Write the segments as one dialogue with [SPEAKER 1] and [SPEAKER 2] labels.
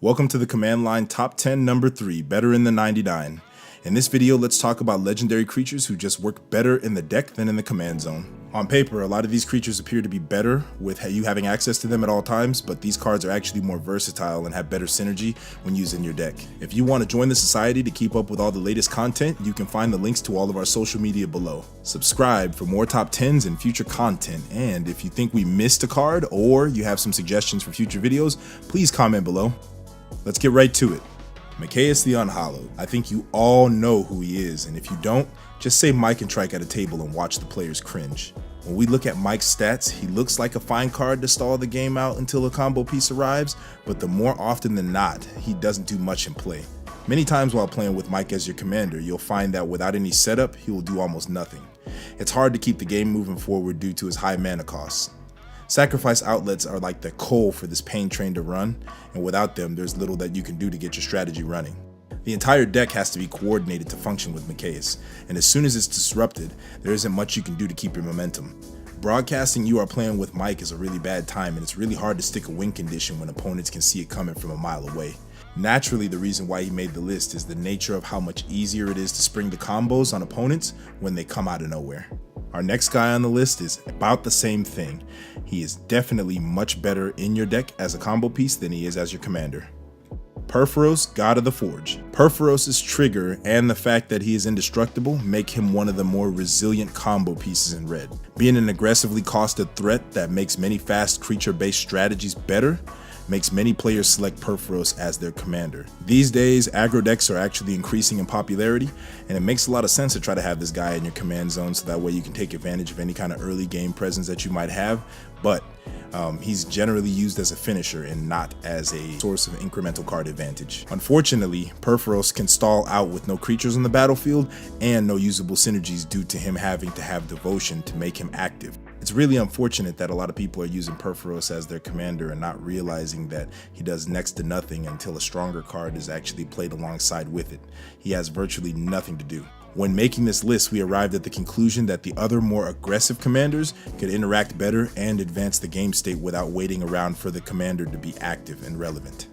[SPEAKER 1] Welcome to the command line top 10 number 3, better in the 99. In this video, let's talk about legendary creatures who just work better in the deck than in the command zone. On paper, a lot of these creatures appear to be better with you having access to them at all times, but these cards are actually more versatile and have better synergy when used in your deck. If you want to join the society to keep up with all the latest content, you can find the links to all of our social media below. Subscribe for more top 10s and future content, and if you think we missed a card or you have some suggestions for future videos, please comment below. Let's get right to it. Mikaeus the Unhallowed. I think you all know who he is, and if you don't, just say Mike and Trike at a table and watch the players cringe. When we look at Mike's stats, he looks like a fine card to stall the game out until a combo piece arrives, but the more often than not, he doesn't do much in play. Many times while playing with Mike as your commander, you'll find that without any setup, he will do almost nothing. It's hard to keep the game moving forward due to his high mana costs. Sacrifice outlets are like the coal for this pain train to run, and without them, there's little that you can do to get your strategy running. The entire deck has to be coordinated to function with Mikaeus, and as soon as it's disrupted, there isn't much you can do to keep your momentum. Broadcasting you are playing with Mike is a really bad time, and it's really hard to stick a win condition when opponents can see it coming from a mile away. Naturally, the reason why he made the list is the nature of how much easier it is to spring the combos on opponents when they come out of nowhere. Our next guy on the list is about the same thing. He is definitely much better in your deck as a combo piece than he is as your commander. Purphoros, God of the Forge. Purphoros' trigger and the fact that he is indestructible make him one of the more resilient combo pieces in red. Being an aggressively costed threat that makes many fast creature-based strategies better makes many players select Purphoros as their commander. These days, aggro decks are actually increasing in popularity, and it makes a lot of sense to try to have this guy in your command zone so that way you can take advantage of any kind of early game presence that you might have, but he's generally used as a finisher and not as a source of incremental card advantage. Unfortunately, Purphoros can stall out with no creatures on the battlefield and no usable synergies due to him having to have devotion to make him active. It's really unfortunate that a lot of people are using Purphoros as their commander and not realizing that he does next to nothing until a stronger card is actually played alongside with it. He has virtually nothing to do. When making this list, we arrived at the conclusion that the other more aggressive commanders could interact better and advance the game state without waiting around for the commander to be active and relevant.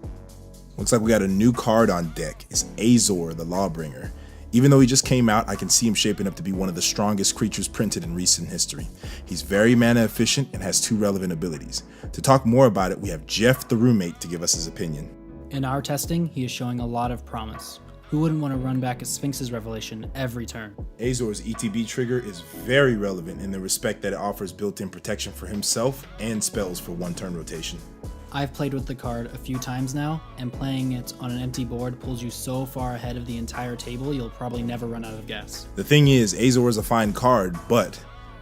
[SPEAKER 1] Looks like we got a new card on deck. It's Azor the Lawbringer. Even though he just came out, I can see him shaping up to be one of the strongest creatures printed in recent history. He's very mana efficient and has 2 relevant abilities. To talk more about it, we have Jeff the roommate to give us his opinion.
[SPEAKER 2] In our testing, he is showing a lot of promise. Who wouldn't want to run back a Sphinx's Revelation every turn?
[SPEAKER 1] Azor's ETB trigger is very relevant in the respect that it offers built-in protection for himself and spells for 1 turn rotation.
[SPEAKER 2] I've played with the card a few times now, and playing it on an empty board pulls you so far ahead of the entire table you'll probably never run out of gas.
[SPEAKER 1] The thing is, Azor is a fine card, but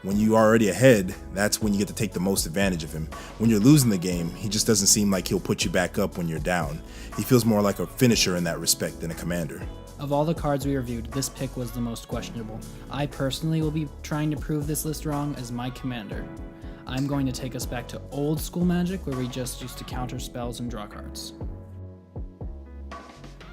[SPEAKER 1] when you are already ahead, that's when you get to take the most advantage of him. When you're losing the game, he just doesn't seem like he'll put you back up when you're down. He feels more like a finisher in that respect than a commander.
[SPEAKER 2] Of all the cards we reviewed, this pick was the most questionable. I personally will be trying to prove this list wrong as my commander. I'm going to take us back to old school Magic where we just used to counter spells and draw cards.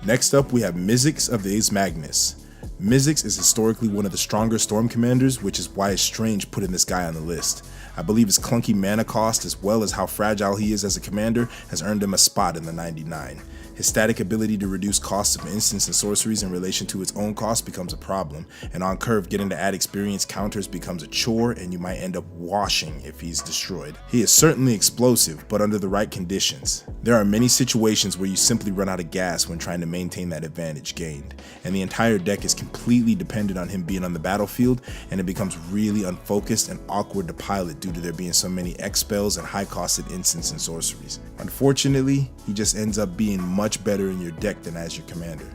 [SPEAKER 1] Next up, we have Mizzix of the Izmagnus. Mizzix is historically one of the stronger Storm commanders, which is why it's strange putting this guy on the list. I believe his clunky mana cost as well as how fragile he is as a commander has earned him a spot in the 99. His static ability to reduce costs of instants and sorceries in relation to its own cost becomes a problem, and on curve getting to add experience counters becomes a chore and you might end up washing if he's destroyed. He is certainly explosive, but under the right conditions. There are many situations where you simply run out of gas when trying to maintain that advantage gained, and the entire deck is completely dependent on him being on the battlefield, and it becomes really unfocused and awkward to pilot due to there being so many X spells and high costed instants and sorceries. Unfortunately, he just ends up being much better in your deck than as your commander.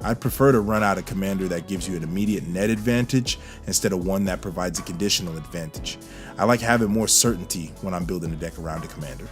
[SPEAKER 1] I'd prefer to run out a commander that gives you an immediate net advantage instead of one that provides a conditional advantage. I like having more certainty when I'm building a deck around a commander.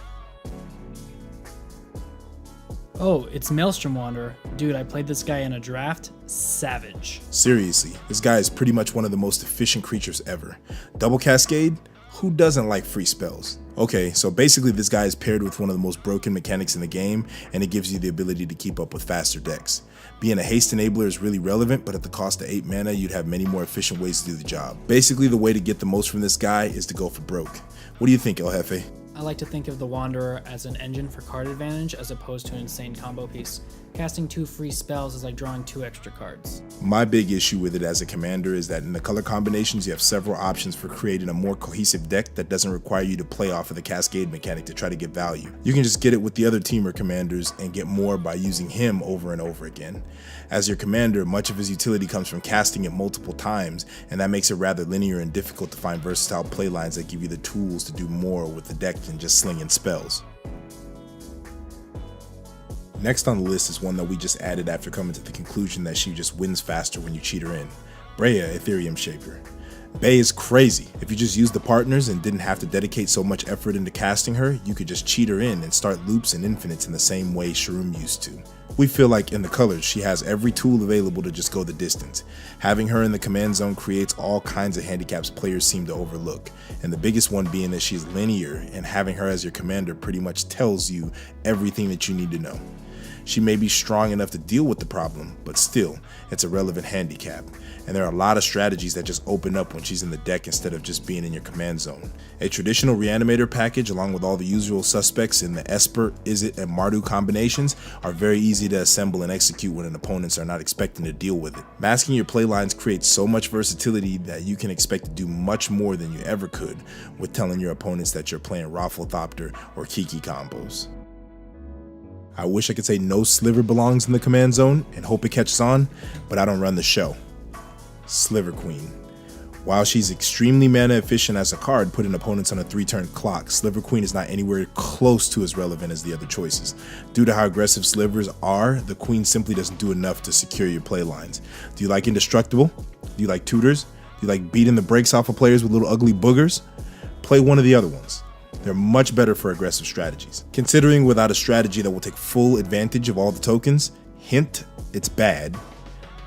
[SPEAKER 2] Oh, it's Maelstrom Wanderer. Dude, I played this guy in a draft. Savage.
[SPEAKER 1] Seriously, this guy is pretty much one of the most efficient creatures ever. Double Cascade? Who doesn't like free spells? Okay, so basically this guy is paired with one of the most broken mechanics in the game, and it gives you the ability to keep up with faster decks. Being a haste enabler is really relevant, but at the cost of 8 mana, you'd have many more efficient ways to do the job. Basically, the way to get the most from this guy is to go for broke. What do you think, El Jefe?
[SPEAKER 2] I like to think of the Wanderer as an engine for card advantage as opposed to an insane combo piece. Casting 2 free spells is like drawing 2 extra cards.
[SPEAKER 1] My big issue with it as a commander is that in the color combinations you have several options for creating a more cohesive deck that doesn't require you to play off of the cascade mechanic to try to get value. You can just get it with the other teamer commanders and get more by using him over and over again. As your commander, much of his utility comes from casting it multiple times, and that makes it rather linear and difficult to find versatile playlines that give you the tools to do more with the deck than just slinging spells. Next on the list is one that we just added after coming to the conclusion that she just wins faster when you cheat her in. Breya, Etherium Shaper. Bay is crazy. If you just used the partners and didn't have to dedicate so much effort into casting her, you could just cheat her in and start loops and infinites in the same way Shroom used to. We feel like in the colors, she has every tool available to just go the distance. Having her in the command zone creates all kinds of handicaps players seem to overlook, and the biggest one being that she's linear, and having her as your commander pretty much tells you everything that you need to know. She may be strong enough to deal with the problem, but still, it's a relevant handicap, and there are a lot of strategies that just open up when she's in the deck instead of just being in your command zone. A traditional Reanimator package along with all the usual suspects in the Esper, Izzet, and Mardu combinations are very easy to assemble and execute when an opponents are not expecting to deal with it. Masking your playlines creates so much versatility that you can expect to do much more than you ever could with telling your opponents that you're playing Rafflethopter or Kiki combos. I wish I could say no Sliver belongs in the command zone and hope it catches on, but I don't run the show. Sliver Queen. While she's extremely mana efficient as a card, putting opponents on a 3-turn clock, Sliver Queen is not anywhere close to as relevant as the other choices. Due to how aggressive Slivers are, the Queen simply doesn't do enough to secure your playlines. Do you like Indestructible? Do you like Tutors? Do you like beating the brakes off of players with little ugly boogers? Play one of the other ones. They're much better for aggressive strategies. Considering without a strategy that will take full advantage of all the tokens, hint, it's bad,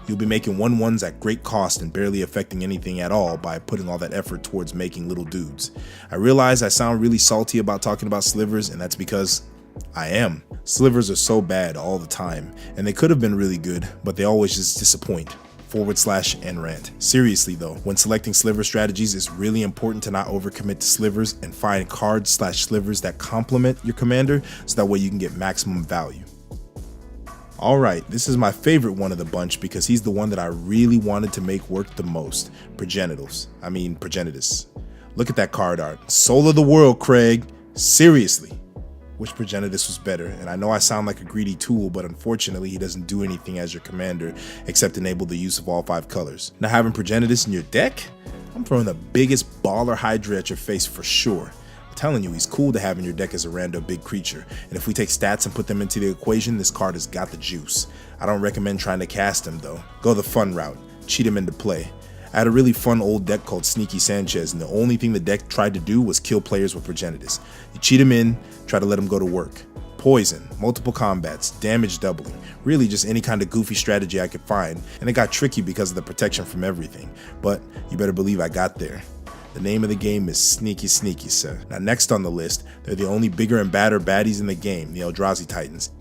[SPEAKER 1] you'll be making 1/1s at great cost and barely affecting anything at all by putting all that effort towards making little dudes. I realize I sound really salty about talking about Slivers, and that's because I am. Slivers are so bad all the time, and they could have been really good, but they always just disappoint. /nrant. Seriously though, when selecting Sliver strategies, it's really important to not overcommit to Slivers and find cards/Slivers that complement your commander so that way you can get maximum value. Alright, this is my favorite one of the bunch because he's the one that I really wanted to make work the most. Progenitus. Look at that card art. Soul of the world, Craig. Seriously. Which Progenitus was better, and I know I sound like a greedy tool, but unfortunately he doesn't do anything as your commander except enable the use of all 5 colors. Now having Progenitus in your deck, I'm throwing the biggest baller Hydra at your face for sure. I'm telling you, he's cool to have in your deck as a rando big creature, and if we take stats and put them into the equation, this card has got the juice. I don't recommend trying to cast him though. Go the fun route, cheat him into play. I had a really fun old deck called Sneaky Sanchez, and the only thing the deck tried to do was kill players with Progenitus. You cheat him in, try to let him go to work. Poison, multiple combats, damage doubling, really just any kind of goofy strategy I could find, and it got tricky because of the protection from everything, but you better believe I got there. The name of the game is Sneaky Sneaky, sir. Now next on the list, they're the only bigger and badder baddies in the game, the Eldrazi Titans.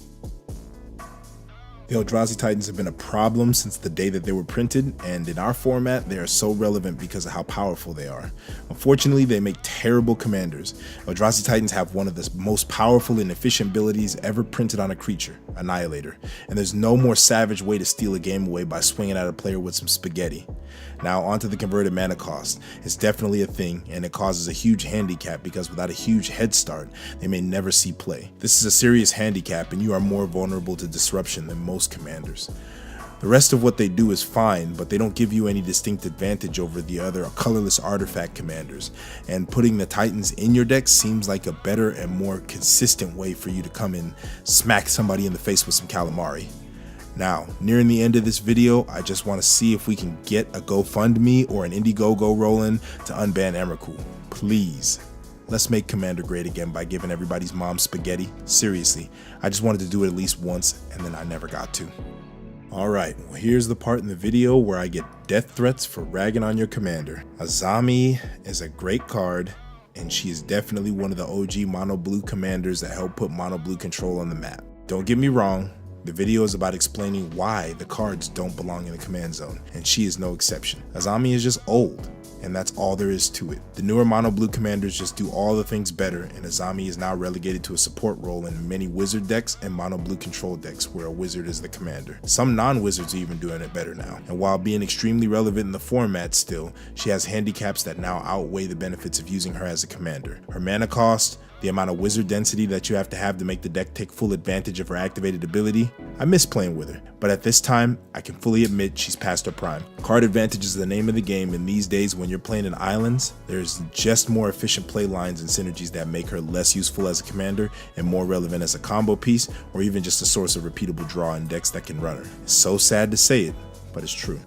[SPEAKER 1] The Eldrazi Titans have been a problem since the day that they were printed, and in our format, they are so relevant because of how powerful they are. Unfortunately, they make terrible commanders. Eldrazi Titans have one of the most powerful and efficient abilities ever printed on a creature, Annihilator, and there's no more savage way to steal a game away by swinging at a player with some spaghetti. Now onto the converted mana cost. It's definitely a thing, and it causes a huge handicap because without a huge head start, they may never see play. This is a serious handicap, and you are more vulnerable to disruption than most commanders. The rest of what they do is fine, but they don't give you any distinct advantage over the other colorless artifact commanders, and putting the Titans in your deck seems like a better and more consistent way for you to come in, smack somebody in the face with some calamari. Now, nearing the end of this video, I just want to see if we can get a GoFundMe or an Indiegogo rolling to unban Emrakul. Please. Let's make Commander great again by giving everybody's mom spaghetti. Seriously, I just wanted to do it at least once, and then I never got to. Alright, well here's the part in the video where I get death threats for ragging on your commander. Azami is a great card, and she is definitely one of the OG mono blue commanders that helped put mono blue control on the map. Don't get me wrong, The video is about explaining why the cards don't belong in the command zone, and she is no exception. Azami is just old, and that's all there is to it. The newer mono blue commanders just do all the things better, and Azami is now relegated to a support role in many wizard decks and mono blue control decks where a wizard is the commander. Some non-wizards are even doing it better now, and while being extremely relevant in the format still, she has handicaps that now outweigh the benefits of using her as a commander. Her mana cost, the amount of wizard density that you have to make the deck take full advantage of her activated ability. I miss playing with her, but at this time, I can fully admit she's past her prime. Card advantage is the name of the game, and these days when you're playing in islands, there's just more efficient play lines and synergies that make her less useful as a commander and more relevant as a combo piece, or even just a source of repeatable draw in decks that can run her. It's so sad to say it, but it's true.